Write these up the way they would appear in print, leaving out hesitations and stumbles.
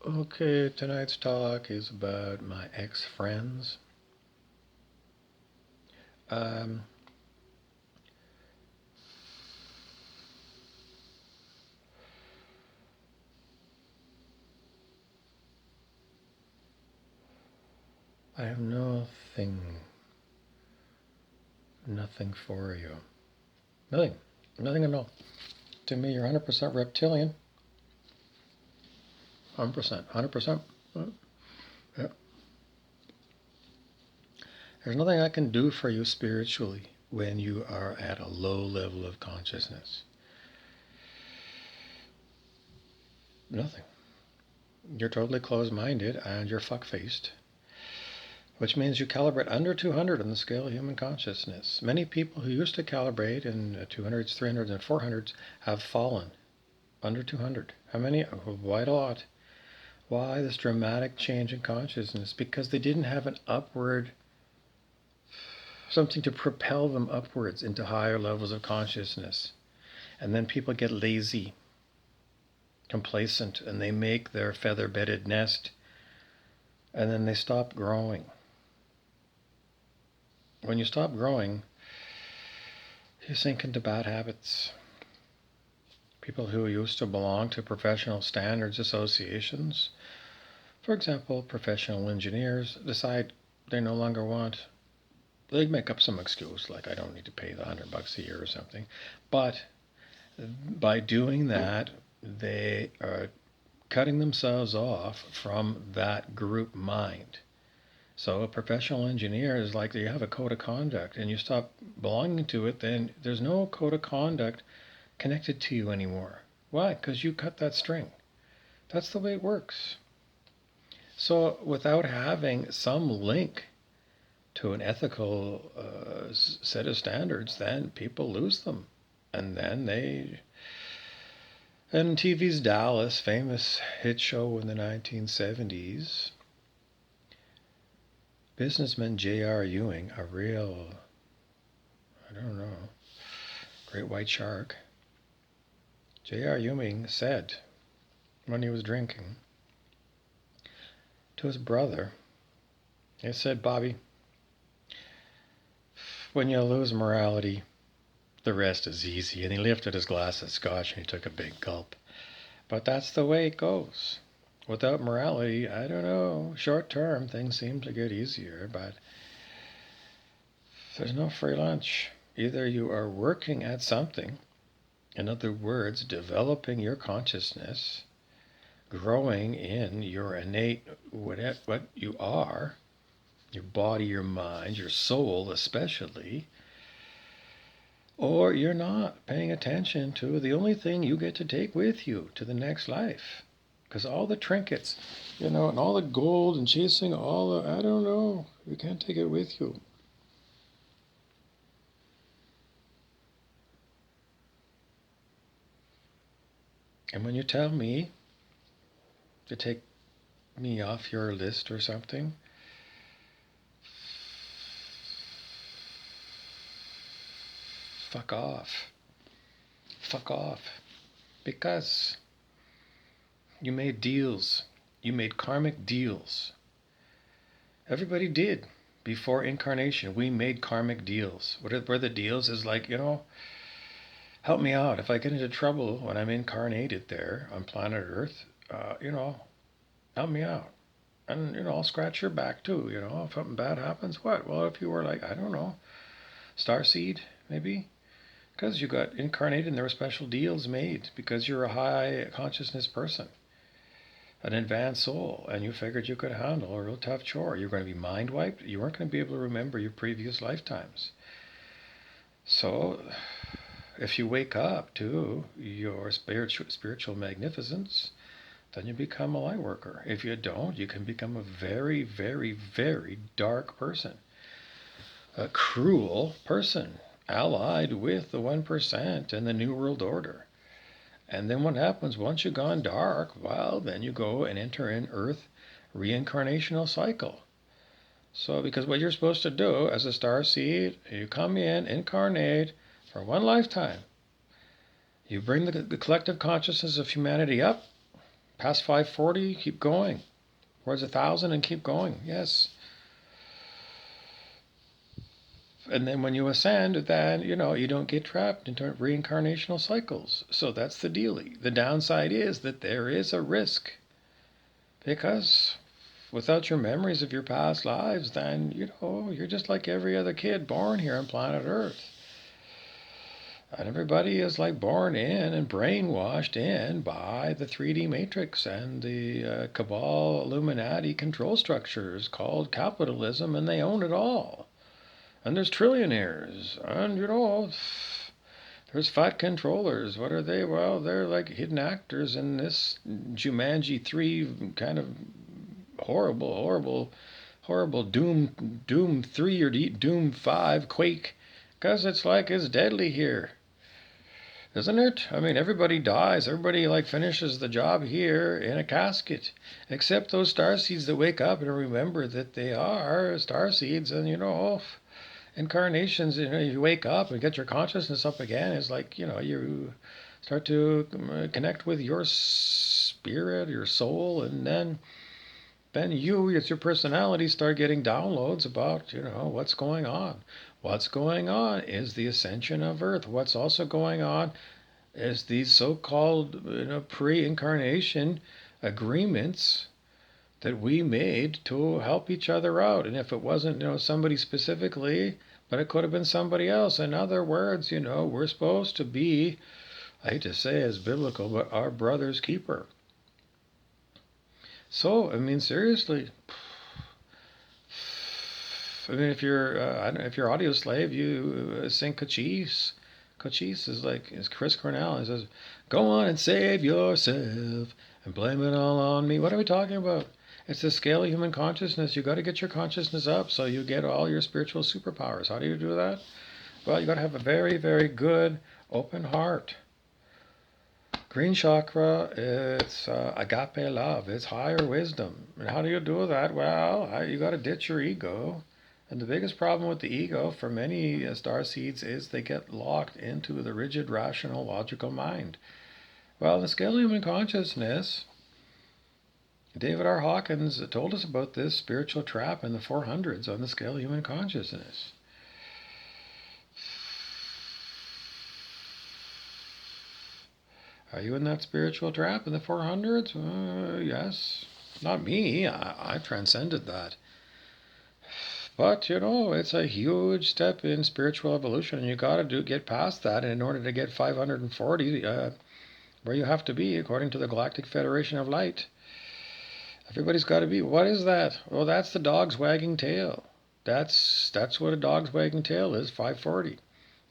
Okay, tonight's talk is about my ex-friends. Um, I have nothing for you. Nothing. Nothing at all. To me, you're 100% reptilian. 100%. 100%. Yeah. There's nothing I can do for you spiritually when you are at a low level of consciousness. Nothing. You're totally closed-minded and you're fuck-faced, which means you calibrate under 200 on the scale of human consciousness. Many people who used to calibrate in 200s, 300s, and 400s have fallen under 200. How many? Quite a lot. Why this dramatic change in consciousness? Because they didn't have an upward, something to propel them upwards into higher levels of consciousness. And then people get lazy, complacent, and they make their feather-bedded nest, and then they stop growing. When you stop growing, you sink into bad habits. People who used to belong to professional standards associations, for example, professional engineers, decide they no longer want. They make up some excuse like I don't need to pay the $100 a year or something. But by doing that, they are cutting themselves off from that group mind. So a professional engineer is like you have a code of conduct and you stop belonging to it, then there's no code of conduct connected to you anymore. Why? Because you cut that string. That's the way it works. So without having some link to an ethical set of standards, then people lose them. And then and TV's Dallas, famous hit show in the 1970s, businessman J.R. Ewing, a real, I don't know, great white shark, J.R. Ewing said when he was drinking to his brother, he said, Bobby, when you lose morality, the rest is easy. And he lifted his glass of scotch and he took a big gulp. But that's the way it goes. Without morality, I don't know, short term things seem to get easier, but there's no free lunch. Either you are working at something, in other words, developing your consciousness, growing in your innate what you are, your body, your mind, your soul especially, or you're not paying attention to the only thing you get to take with you to the next life. Because all the trinkets, and all the gold and chasing all the, I don't know, you can't take it with you. And when you tell me to take me off your list or something, fuck off. Fuck off. Because you made deals. You made karmic deals. Everybody did. Before incarnation, we made karmic deals. What are the deals? Is like, help me out. If I get into trouble when I'm incarnated there on planet Earth, help me out. And, I'll scratch your back too, if something bad happens, what? Well, if you were like, I don't know, starseed, maybe? Because you got incarnated and there were special deals made because you're a high consciousness person, an advanced soul, and you figured you could handle a real tough chore. You're going to be mind wiped. You weren't going to be able to remember your previous lifetimes. So if you wake up to your spiritual magnificence, then you become a light worker. If you don't, you can become a very, very, very dark person, a cruel person, allied with the 1% and the New World Order. And then what happens once you've gone dark? Well, then you go and enter an Earth reincarnational cycle. So, because what you're supposed to do as a star seed, you come in, incarnate for one lifetime. You bring the collective consciousness of humanity up, Past 540, keep going. Towards 1,000 and keep going. Yes. And then when you ascend, then, you don't get trapped into reincarnational cycles. So that's the dealie. The downside is that there is a risk. Because without your memories of your past lives, then, you're just like every other kid born here on planet Earth. And everybody is like born in and brainwashed in by the 3D matrix and the cabal Illuminati control structures called capitalism, and they own it all. And there's trillionaires, and there's fat controllers. What are they? Well, they're like hidden actors in this Jumanji 3 kind of horrible Doom 3 or Doom 5 Quake. Because it's deadly here. Isn't it? I mean, everybody dies. Everybody finishes the job here in a casket, except those starseeds that wake up and remember that they are starseeds, and incarnations. You wake up and get your consciousness up again. It's like you start to connect with your spirit, your soul, and then you, it's your personality, start getting downloads about what's going on. What's going on is the ascension of Earth. What's also going on is these so-called pre-incarnation agreements that we made to help each other out. And if it wasn't somebody specifically, but it could have been somebody else. In other words, we're supposed to be, I hate to say it's biblical, but our brother's keeper. So, I mean, seriously, if you're audio slave, you sing Cochise. Cochise is Chris Cornell. He says, "Go on and save yourself and blame it all on me." What are we talking about? It's the scale of human consciousness. You got to get your consciousness up so you get all your spiritual superpowers. How do you do that? Well, you got to have a very, very good open heart. Green chakra, it's agape love. It's higher wisdom. And how do you do that? Well, you got to ditch your ego. And the biggest problem with the ego for many starseeds is they get locked into the rigid, rational, logical mind. Well, the scale of human consciousness, David R. Hawkins told us about this spiritual trap in the 400s on the scale of human consciousness. Are you in that spiritual trap in the 400s? Yes. Not me. I transcended that. But, it's a huge step in spiritual evolution, and you got to get past that in order to get 540 where you have to be according to the Galactic Federation of Light. Everybody's got to be. What is that? Well, that's the dog's wagging tail. That's what a dog's wagging tail is, 540.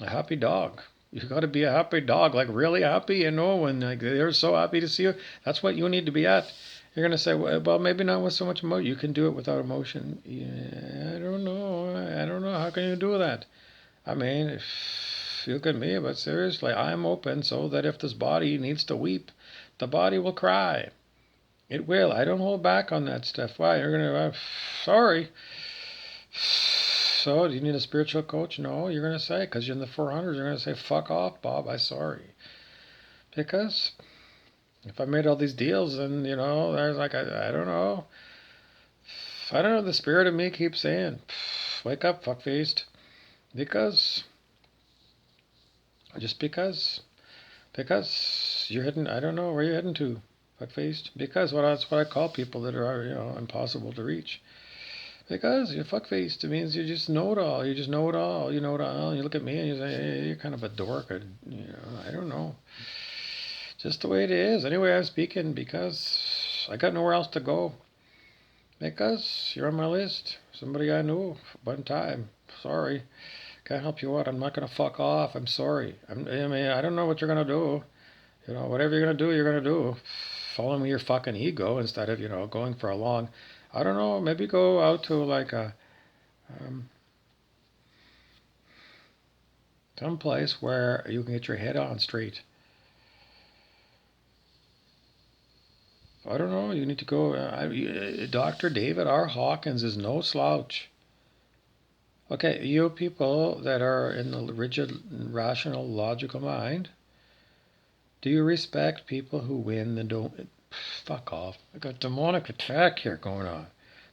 A happy dog. You got to be a happy dog, like really happy, when they're so happy to see you. That's what you need to be at. You're going to say, well, maybe not with so much emotion. You can do it without emotion. Yeah, I don't know. How can you do that? I mean, look at me, but seriously, I'm open so that if this body needs to weep, the body will cry. It will. I don't hold back on that stuff. Why? You're going to, sorry. So, do you need a spiritual coach? No, you're going to say, because you're in the 400s, you're going to say, fuck off, Bob, I'm sorry. Because if I made all these deals and, there's I don't know. I don't know, the spirit of me keeps saying, wake up, fuckfaced. Just because you're heading, I don't know where you're heading to, fuckfaced. Because that's what I call people that are, impossible to reach. Because you're fuckfaced. It means you just know it all. You just know it all. You know it all. You look at me and you say, hey, you're kind of a dork. I don't know. Just the way it is. Anyway, I'm speaking because I got nowhere else to go. Because you're on my list. Somebody I knew one time. Sorry. Can't help you out. I'm not going to fuck off. I'm sorry. I don't know what you're going to do. Whatever you're going to do, you're going to do. Following your fucking ego instead of, going for a long, I don't know, maybe go out to some place where you can get your head on straight. I don't know, you need to go, Dr. David R. Hawkins is no slouch. Okay, you people that are in the rigid, rational, logical mind, do you respect people who win and don't Fuck off. I got demonic attack here going on.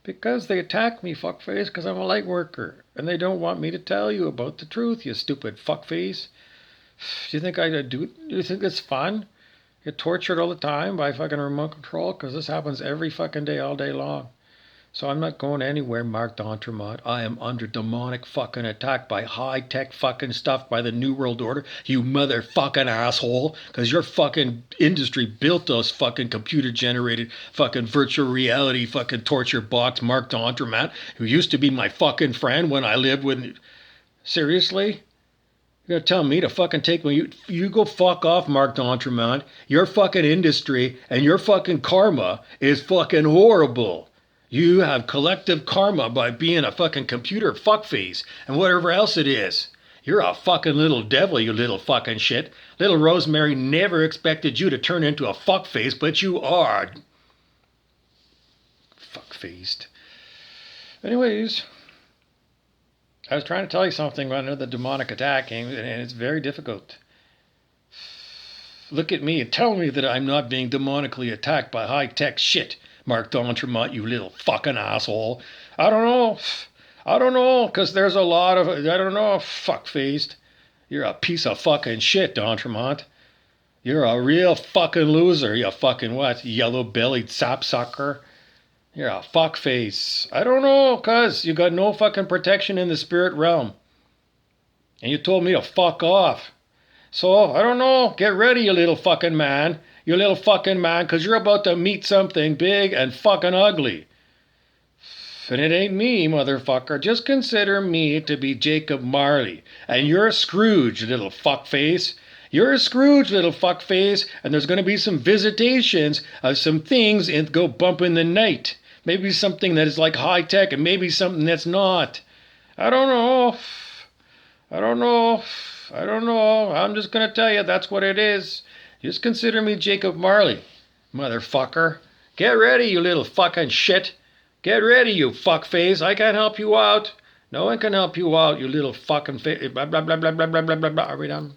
Because they attack me, fuckface, because I'm a light worker. And they don't want me to tell you about the truth, you stupid fuckface. Do you think do you think it's fun? Get tortured all the time by fucking remote control? Because this happens every fucking day, all day long. So I'm not going anywhere, Mark D'Entremont. I am under demonic fucking attack by high-tech fucking stuff by the New World Order, you motherfucking asshole. Because your fucking industry built those fucking computer-generated fucking virtual reality fucking torture box, Mark D'Entremont, who used to be my fucking friend when I lived with... Seriously? You're gonna tell me to fucking take me... You go fuck off, Mark D'Entremont. Your fucking industry and your fucking karma is fucking horrible. You have collective karma by being a fucking computer fuckface and whatever else it is. You're a fucking little devil, you little fucking shit. Little Rosemary never expected you to turn into a fuckface, but you are. Fuckfaced. Anyways, I was trying to tell you something about the demonic attacking, and it's very difficult. Look at me and tell me that I'm not being demonically attacked by high-tech shit. Mark D'Entremont, you little fucking asshole. I don't know, because there's a lot of... I don't know, fuck-faced. You're a piece of fucking shit, D'Entremont. You're a real fucking loser, you fucking what? Yellow-bellied sapsucker. You're a fuck-face. I don't know, cuz you got no fucking protection in the spirit realm. And you told me to fuck off. So, I don't know, get ready, you little fucking man. You little fucking man, because you're about to meet something big and fucking ugly. And it ain't me, motherfucker. Just consider me to be Jacob Marley. And you're Scrooge, little fuckface. You're a Scrooge, little fuckface. And there's going to be some visitations of some things and go bump in the night. Maybe something that is like high tech and maybe something that's not. I don't know. I'm just going to tell you that's what it is. Just consider me Jacob Marley, motherfucker. Get ready, you little fucking shit. Get ready, you fuckface. I can't help you out. No one can help you out, you little fucking face. Blah, blah, blah, blah, blah, blah, blah, blah. Are we done?